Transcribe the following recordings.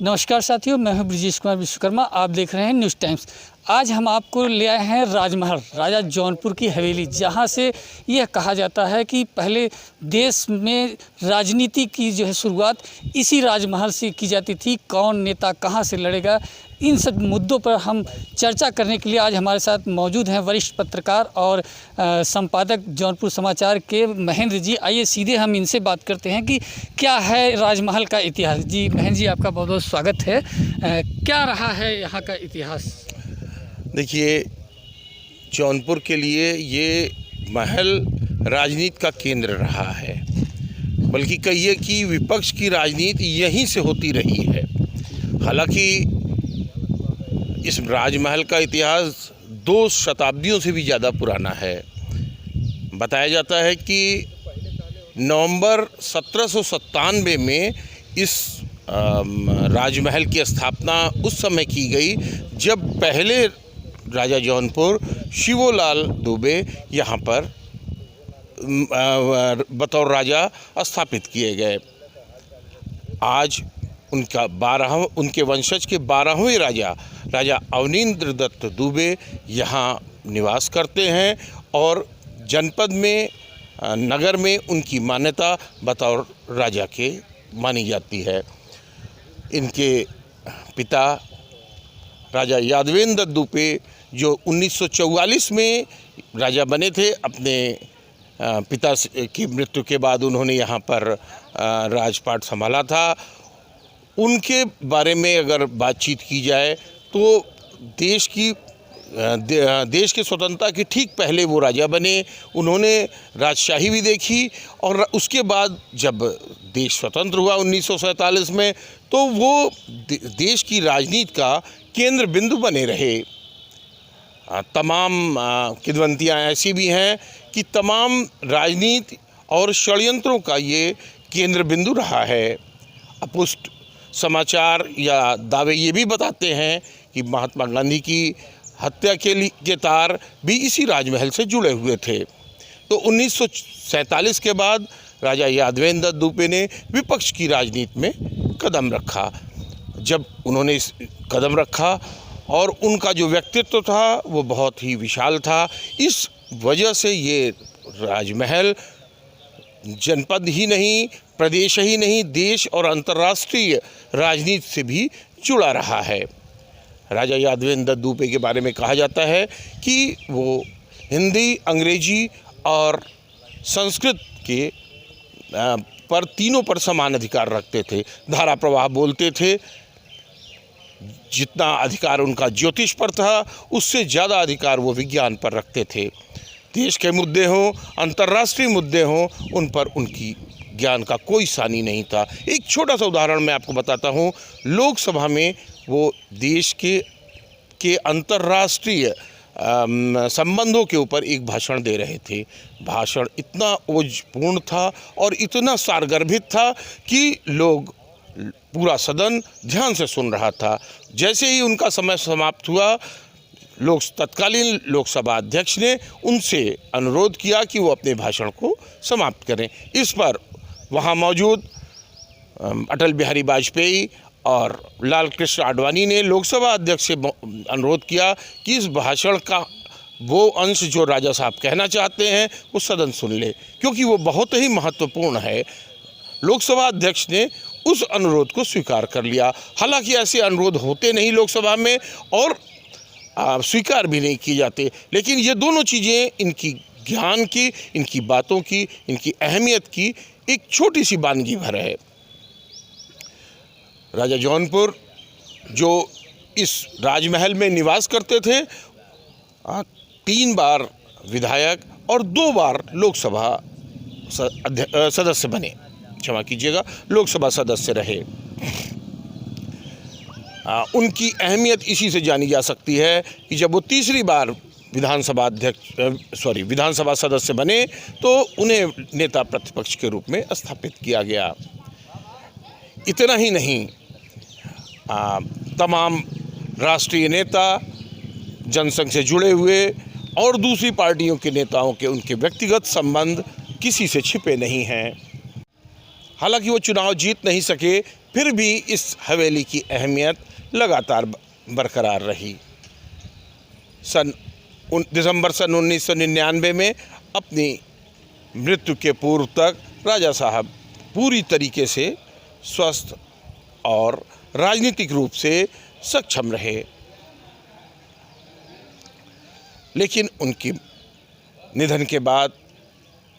नमस्कार साथियों, मैं हूं ब्रजेश कुमार विश्वकर्मा। आप देख रहे हैं न्यूज़ टाइम्स। आज हम आपको ले आए हैं राजमहल, राजा जौनपुर की हवेली, जहां से यह कहा जाता है कि पहले देश में राजनीति की जो है शुरुआत इसी राजमहल से की जाती थी। कौन नेता कहां से लड़ेगा, इन सब मुद्दों पर हम चर्चा करने के लिए आज हमारे साथ मौजूद हैं वरिष्ठ पत्रकार और संपादक जौनपुर समाचार के महेंद्र जी। आइए सीधे हम इनसे बात करते हैं कि क्या है राजमहल का इतिहास। जी महेंद्र जी, आपका बहुत बहुत स्वागत है। क्या रहा है यहाँ का इतिहास? देखिए, जौनपुर के लिए ये महल राजनीति का केंद्र रहा है, बल्कि कहिए कि विपक्ष की राजनीति यहीं से होती रही है। हालांकि इस राजमहल का इतिहास 2 शताब्दियों से भी ज़्यादा पुराना है। बताया जाता है कि नवंबर 1797 में इस राजमहल की स्थापना उस समय की गई जब पहले राजा जौनपुर शिवोलाल दुबे यहाँ पर बतौर राजा स्थापित किए गए। आज उनके वंशज के 12वें राजा अवनींद्र दत्त दुबे यहाँ निवास करते हैं और जनपद में नगर में उनकी मान्यता बतौर राजा के मानी जाती है। इनके पिता राजा यादवेंद्र दत्त दुबे जो 1944 में राजा बने थे, अपने पिता की मृत्यु के बाद उन्होंने यहाँ पर राजपाट संभाला था। उनके बारे में अगर बातचीत की जाए तो देश के स्वतंत्रता के ठीक पहले वो राजा बने। उन्होंने राजशाही भी देखी और उसके बाद जब देश स्वतंत्र हुआ 1947 में, तो वो देश की राजनीति का केंद्र बिंदु बने रहे। तमाम किंवदंतियाँ ऐसी भी हैं कि तमाम राजनीति और षड्यंत्रों का ये केंद्र बिंदु रहा है। अपुष्ट समाचार या दावे ये भी बताते हैं कि महात्मा गांधी की हत्या के तार भी इसी राजमहल से जुड़े हुए थे। तो 1947 के बाद राजा यादवेंद्र दत्त दुबे ने विपक्ष की राजनीति में कदम रखा। जब उन्होंने इस कदम रखा और उनका जो व्यक्तित्व था वो बहुत ही विशाल था, इस वजह से ये राजमहल जनपद ही नहीं, प्रदेश ही नहीं, देश और अंतर्राष्ट्रीय राजनीति से भी जुड़ा रहा है। राजा यादवेंद्र दत्त दुबे के बारे में कहा जाता है कि वो हिंदी, अंग्रेजी और संस्कृत के पर तीनों पर समान अधिकार रखते थे। धारा प्रवाह बोलते थे। जितना अधिकार उनका ज्योतिष पर था, उससे ज़्यादा अधिकार वो विज्ञान पर रखते थे। देश के मुद्दे हों, अंतर्राष्ट्रीय मुद्दे हों, उन पर उनकी ज्ञान का कोई सानी नहीं था। एक छोटा सा उदाहरण मैं आपको बताता हूँ। लोकसभा में वो देश के अंतर्राष्ट्रीय संबंधों के ऊपर एक भाषण दे रहे थे। भाषण इतना ओजपूर्ण था और इतना सारगर्भित था कि पूरा सदन ध्यान से सुन रहा था। जैसे ही उनका समय समाप्त हुआ, तत्कालीन लोकसभा अध्यक्ष ने उनसे अनुरोध किया कि वो अपने भाषण को समाप्त करें। इस पर वहाँ मौजूद अटल बिहारी वाजपेयी और लाल कृष्ण आडवाणी ने लोकसभा अध्यक्ष से अनुरोध किया कि इस भाषण का वो अंश जो राजा साहब कहना चाहते हैं वो सदन सुन ले, क्योंकि वो बहुत ही महत्वपूर्ण है। लोकसभा अध्यक्ष ने उस अनुरोध को स्वीकार कर लिया। हालांकि ऐसे अनुरोध होते नहीं लोकसभा में और स्वीकार भी नहीं किए जाते, लेकिन ये दोनों चीज़ें इनकी ज्ञान की, इनकी बातों की, इनकी अहमियत की एक छोटी सी वानगी भर है। राजा जौनपुर जो इस राजमहल में निवास करते थे, 3 बार विधायक और 2 बार लोकसभा सदस्य बने, क्षमा कीजिएगा, लोकसभा सदस्य रहे। उनकी अहमियत इसी से जानी जा सकती है कि जब वो तीसरी बार विधानसभा सदस्य बने तो उन्हें नेता प्रतिपक्ष के रूप में स्थापित किया गया। इतना ही नहीं, तमाम राष्ट्रीय नेता, जनसंघ से जुड़े हुए और दूसरी पार्टियों के नेताओं के उनके व्यक्तिगत संबंध किसी से छिपे नहीं हैं। हालांकि वो चुनाव जीत नहीं सके, फिर भी इस हवेली की अहमियत लगातार बरकरार रही। दिसंबर सन 1999 में अपनी मृत्यु के पूर्व तक राजा साहब पूरी तरीके से स्वस्थ और राजनीतिक रूप से सक्षम रहे, लेकिन उनकी निधन के बाद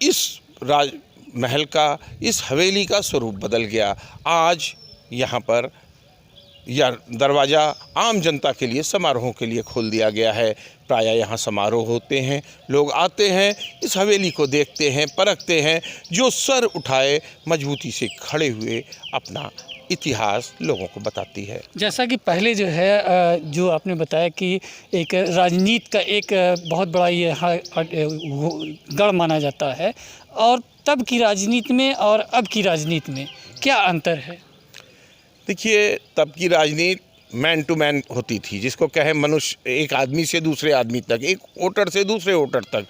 इस राजमहल का, इस हवेली का स्वरूप बदल गया। आज यहाँ पर यह दरवाज़ा आम जनता के लिए, समारोहों के लिए खोल दिया गया है। प्रायः यहाँ समारोह होते हैं, लोग आते हैं, इस हवेली को देखते हैं, परखते हैं, जो सर उठाए मजबूती से खड़े हुए अपना इतिहास लोगों को बताती है। जैसा कि पहले जो है जो आपने बताया कि एक राजनीति का एक बहुत बड़ा ये गढ़ माना जाता है, और तब की राजनीति में और अब की राजनीति में क्या अंतर है? देखिए, तब की राजनीति मैन टू मैन होती थी, जिसको कहें मनुष्य, एक आदमी से दूसरे आदमी तक, एक वोटर से दूसरे वोटर तक।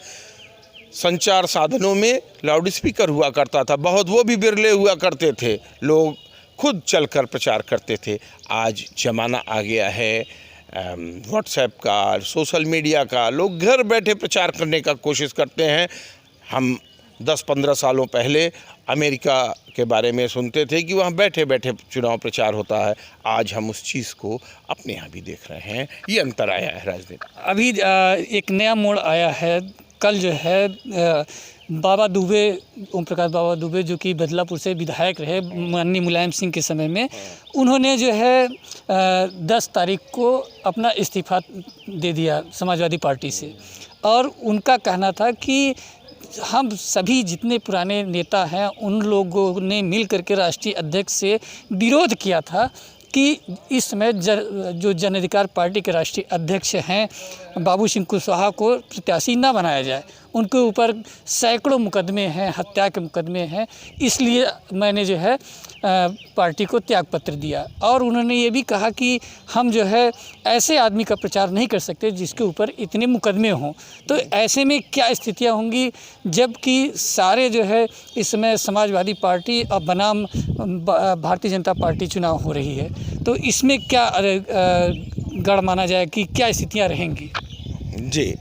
संचार साधनों में लाउड स्पीकर हुआ करता था, बहुत, वो भी बिरले हुआ करते थे, लोग खुद चलकर प्रचार करते थे। आज ज़माना आ गया है व्हाट्सएप का, सोशल मीडिया का, लोग घर बैठे प्रचार करने का कोशिश करते हैं। हम 10-15 सालों पहले अमेरिका के बारे में सुनते थे कि वहाँ बैठे बैठे चुनाव प्रचार होता है। आज हम उस चीज़ को अपने यहाँ भी देख रहे हैं। ये अंतर आया है राजनीति। अभी एक नया मोड़ आया है। कल जो है बाबा दुबे, ओम प्रकाश बाबा दुबे, जो कि बदलापुर से विधायक रहे माननीय मुलायम सिंह के समय में, उन्होंने जो है 10 तारीख को अपना इस्तीफा दे दिया समाजवादी पार्टी से। और उनका कहना था कि हम सभी जितने पुराने नेता हैं उन लोगों ने मिल करके राष्ट्रीय अध्यक्ष से विरोध किया था कि इस समय जो जन अधिकार पार्टी के राष्ट्रीय अध्यक्ष हैं बाबू सिंह कुशवाहा को प्रत्याशी न बनाया जाए। उनके ऊपर सैकड़ों मुकदमे हैं, हत्या के मुकदमे हैं, इसलिए मैंने जो है पार्टी को त्यागपत्र दिया। और उन्होंने ये भी कहा कि हम जो है ऐसे आदमी का प्रचार नहीं कर सकते जिसके ऊपर इतने मुकदमे हों। तो ऐसे में क्या स्थितियां होंगी, जबकि सारे जो है इस समय समाजवादी पार्टी और बनाम भारतीय जनता पार्टी चुनाव हो रही है, तो इसमें क्या गढ़ माना जाए कि क्या स्थितियां रहेंगी? जी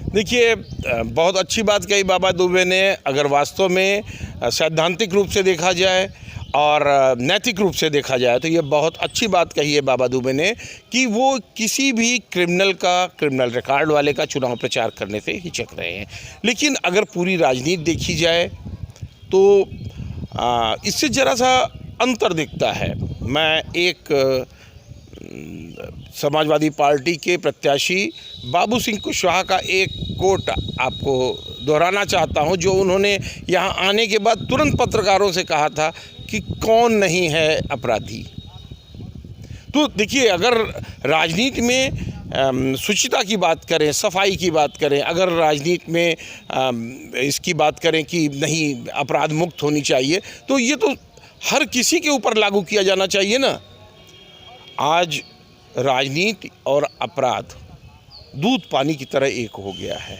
देखिए, बहुत अच्छी बात कही बाबा दुबे ने। अगर वास्तव में सैद्धांतिक रूप से देखा जाए और नैतिक रूप से देखा जाए तो ये बहुत अच्छी बात कही है बाबा दुबे ने कि वो किसी भी क्रिमिनल रिकॉर्ड वाले का चुनाव प्रचार करने से हिचक रहे हैं। लेकिन अगर पूरी राजनीति देखी जाए तो इससे ज़रा सा अंतर दिखता है। मैं एक समाजवादी पार्टी के प्रत्याशी बाबू सिंह कुशवाहा का एक कोट आपको दोहराना चाहता हूं, जो उन्होंने यहां आने के बाद तुरंत पत्रकारों से कहा था कि कौन नहीं है अपराधी। तो देखिए, अगर राजनीति में शुचिता की बात करें, सफाई की बात करें, अगर राजनीति में इसकी बात करें कि नहीं अपराध मुक्त होनी चाहिए, तो ये तो हर किसी के ऊपर लागू किया जाना चाहिए ना। आज राजनीति और अपराध दूध पानी की तरह एक हो गया है,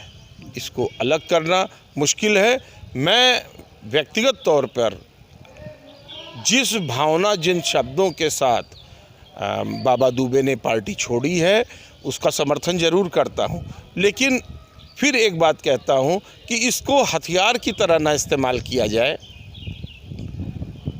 इसको अलग करना मुश्किल है। मैं व्यक्तिगत तौर पर जिस भावना, जिन शब्दों के साथ बाबा दुबे ने पार्टी छोड़ी है उसका समर्थन जरूर करता हूं, लेकिन फिर एक बात कहता हूं कि इसको हथियार की तरह ना इस्तेमाल किया जाए।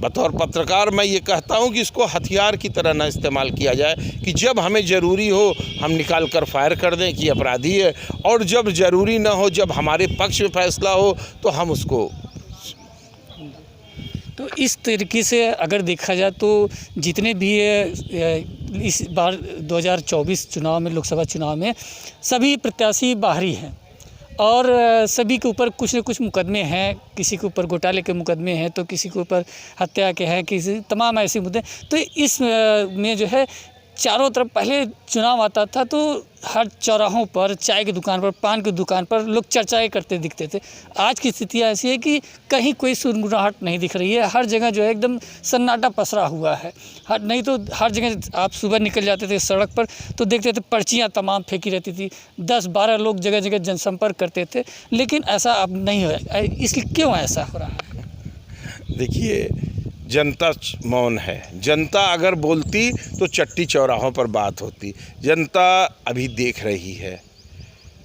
बतौर पत्रकार मैं ये कहता हूं कि इसको हथियार की तरह ना इस्तेमाल किया जाए कि जब हमें ज़रूरी हो हम निकाल कर फायर कर दें कि अपराधी है, और जब ज़रूरी ना हो, जब हमारे पक्ष में फैसला हो तो हम उसको। तो इस तरीके से अगर देखा जाए तो जितने भी इस बार 2024 चुनाव में, लोकसभा चुनाव में सभी प्रत्याशी बाहरी हैं और सभी के ऊपर कुछ न कुछ मुकदमे हैं। किसी के ऊपर घोटाले के मुकदमे हैं तो किसी के ऊपर हत्या के हैं, किसी तमाम ऐसे मुद्दे। तो इस में जो है चारों तरफ पहले चुनाव आता था तो हर चौराहों पर, चाय की दुकान पर, पान की दुकान पर लोग चर्चाएं करते दिखते थे। आज की स्थिति ऐसी है कि कहीं कोई सुनगुनाहट नहीं दिख रही है। हर जगह जो है एकदम सन्नाटा पसरा हुआ है। नहीं तो हर जगह आप सुबह निकल जाते थे सड़क पर तो देखते थे पर्चियाँ तमाम फेंकी रहती थी, 10-12 लोग जगह जगह जनसंपर्क करते थे, लेकिन ऐसा अब नहीं है। इसलिए क्यों ऐसा हो रहा है? देखिए, जनता मौन है। जनता अगर बोलती तो चट्टी चौराहों पर बात होती। जनता अभी देख रही है।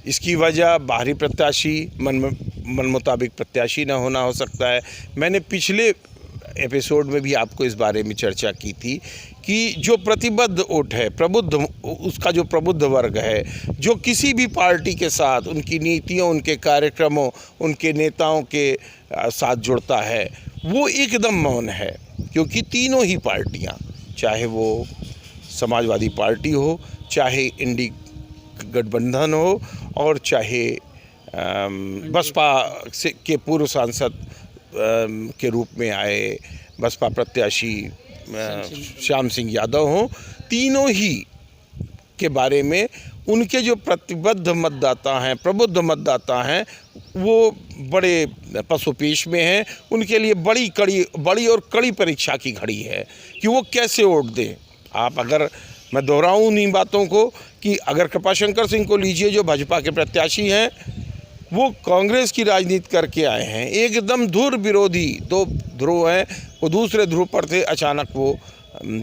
इसकी वजह बाहरी प्रत्याशी मन मुताबिक प्रत्याशी न होना हो सकता है। मैंने पिछले एपिसोड में भी आपको इस बारे में चर्चा की थी कि जो प्रतिबद्ध वोट है, प्रबुद्ध, उसका जो प्रबुद्ध वर्ग है, जो किसी भी पार्टी के साथ उनकी नीतियों, उनके कार्यक्रमों, उनके नेताओं के साथ जुड़ता है, वो एकदम मौन है। क्योंकि तीनों ही पार्टियां, चाहे वो समाजवादी पार्टी हो, चाहे इंडी गठबंधन हो, और चाहे बसपा के पूर्व सांसद के रूप में आए बसपा प्रत्याशी श्याम सिंह यादव हों, तीनों ही के बारे में उनके जो प्रतिबद्ध मतदाता हैं, प्रबुद्ध मतदाता हैं, वो बड़े पसोपेश में हैं। उनके लिए बड़ी और कड़ी परीक्षा की घड़ी है कि वो कैसे वोट दें। आप अगर, मैं दोहराऊं उन्हीं बातों को कि अगर कृपाशंकर सिंह को लीजिए, जो भाजपा के प्रत्याशी हैं, वो कांग्रेस की राजनीति करके आए हैं, एकदम ध्रुव विरोधी, दो ध्रुव हैं, वो दूसरे ध्रुव पर थे, अचानक वो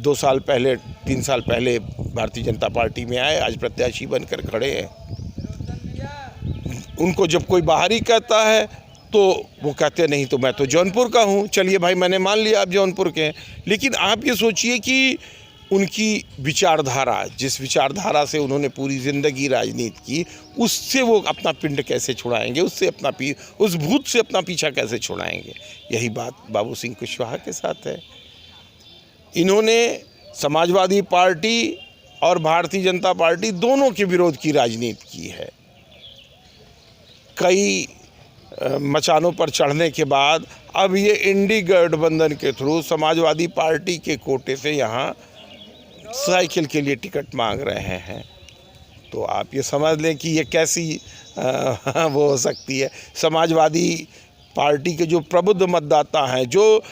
2 साल पहले, 3 साल पहले भारतीय जनता पार्टी में आए, आज प्रत्याशी बनकर खड़े हैं। उनको जब कोई बाहरी कहता है तो वो कहते नहीं, तो मैं तो जौनपुर का हूँ। चलिए भाई, मैंने मान लिया आप जौनपुर के हैं, लेकिन आप ये सोचिए कि उनकी विचारधारा, जिस विचारधारा से उन्होंने पूरी ज़िंदगी राजनीति की, उससे वो अपना पिंड कैसे छुड़ाएंगे, उससे अपना उस भूत से अपना पीछा कैसे छुड़ाएंगे। यही बात बाबू सिंह कुशवाहा के साथ है। इन्होंने समाजवादी पार्टी और भारतीय जनता पार्टी दोनों के विरोध की राजनीति की है। कई मचानों पर चढ़ने के बाद अब ये इंडी गठबंधन के थ्रू समाजवादी पार्टी के कोटे से यहाँ साइकिल के लिए टिकट मांग रहे हैं। तो आप ये समझ लें कि ये कैसी वो हो सकती है। समाजवादी पार्टी के जो प्रबुद्ध मतदाता हैं, जो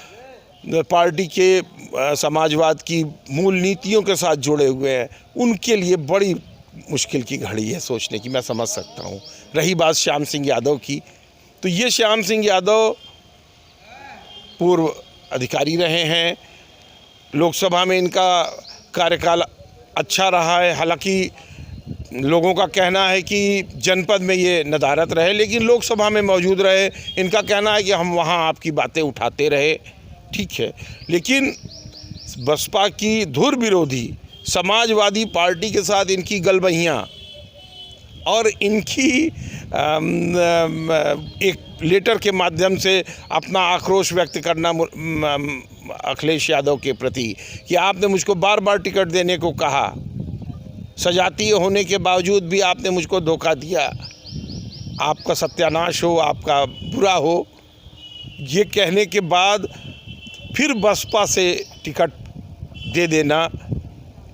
पार्टी के समाजवाद की मूल नीतियों के साथ जुड़े हुए हैं, उनके लिए बड़ी मुश्किल की घड़ी है सोचने की, मैं समझ सकता हूँ। रही बात श्याम सिंह यादव की, तो ये श्याम सिंह यादव पूर्व अधिकारी रहे हैं। लोकसभा में इनका कार्यकाल अच्छा रहा है। हालांकि लोगों का कहना है कि जनपद में ये नदारत रहे, लेकिन लोकसभा में मौजूद रहे। इनका कहना है कि हम वहाँ आपकी बातें उठाते रहे, ठीक है। लेकिन बसपा की धुर विरोधी समाजवादी पार्टी के साथ इनकी गलबहियाँ और इनकी एक लेटर के माध्यम से अपना आक्रोश व्यक्त करना अखिलेश यादव के प्रति कि आपने मुझको बार बार टिकट देने को कहा, सजातीय होने के बावजूद भी आपने मुझको धोखा दिया, आपका सत्यानाश हो, आपका बुरा हो, ये कहने के बाद फिर बसपा से टिकट दे देना,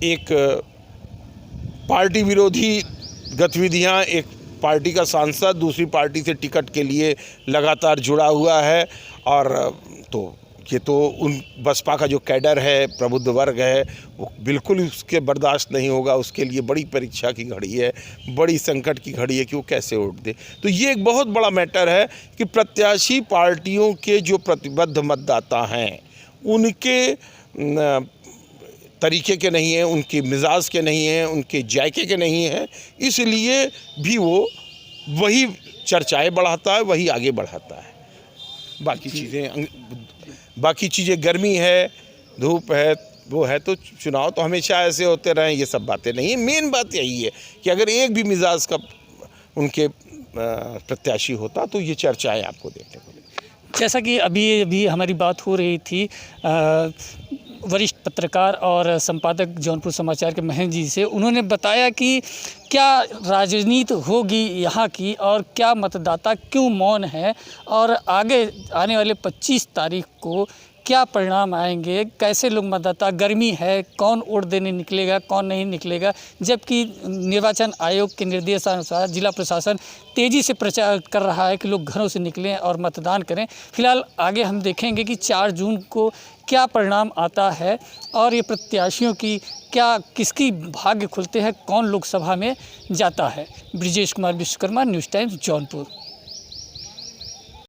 एक पार्टी विरोधी गतिविधियां, एक पार्टी का सांसद दूसरी पार्टी से टिकट के लिए लगातार जुड़ा हुआ है। और तो ये तो उन बसपा का जो कैडर है, प्रबुद्ध वर्ग है, वो बिल्कुल उसके बर्दाश्त नहीं होगा। उसके लिए बड़ी परीक्षा की घड़ी है, बड़ी संकट की घड़ी है कि वो कैसे वोट दे। तो ये एक बहुत बड़ा मैटर है कि प्रत्याशी पार्टियों के जो प्रतिबद्ध मतदाता हैं, उनके तरीके के नहीं हैं, उनके मिजाज के नहीं हैं, उनके जायके के नहीं हैं, इसलिए भी वो वही चर्चाएं बढ़ाता है, वही आगे बढ़ाता है। बाकी चीज़ें गर्मी है, धूप है, वो है, तो चुनाव तो हमेशा ऐसे होते रहें, ये सब बातें नहीं है। मेन बात यही है कि अगर एक भी मिजाज का उनके प्रत्याशी होता तो ये चर्चाएं आपको देखने को मिलती। जैसा कि अभी हमारी बात हो रही थी वरिष्ठ पत्रकार और संपादक जौनपुर समाचार के महेंद्र जी से, उन्होंने बताया कि क्या राजनीति होगी यहाँ की और क्या मतदाता क्यों मौन है और आगे आने वाले 25 तारीख को क्या परिणाम आएंगे, कैसे लोग मतदाता, गर्मी है, कौन वोट देने निकलेगा, कौन नहीं निकलेगा। जबकि निर्वाचन आयोग के निर्देशानुसार जिला प्रशासन तेज़ी से प्रचार कर रहा है कि लोग घरों से निकलें और मतदान करें। फिलहाल आगे हम देखेंगे कि 4 जून को क्या परिणाम आता है और ये प्रत्याशियों की क्या, किसकी भाग्य खुलते हैं, कौन लोकसभा में जाता है। Brijesh Kumar Vishwakarma, news times, Jaunpur.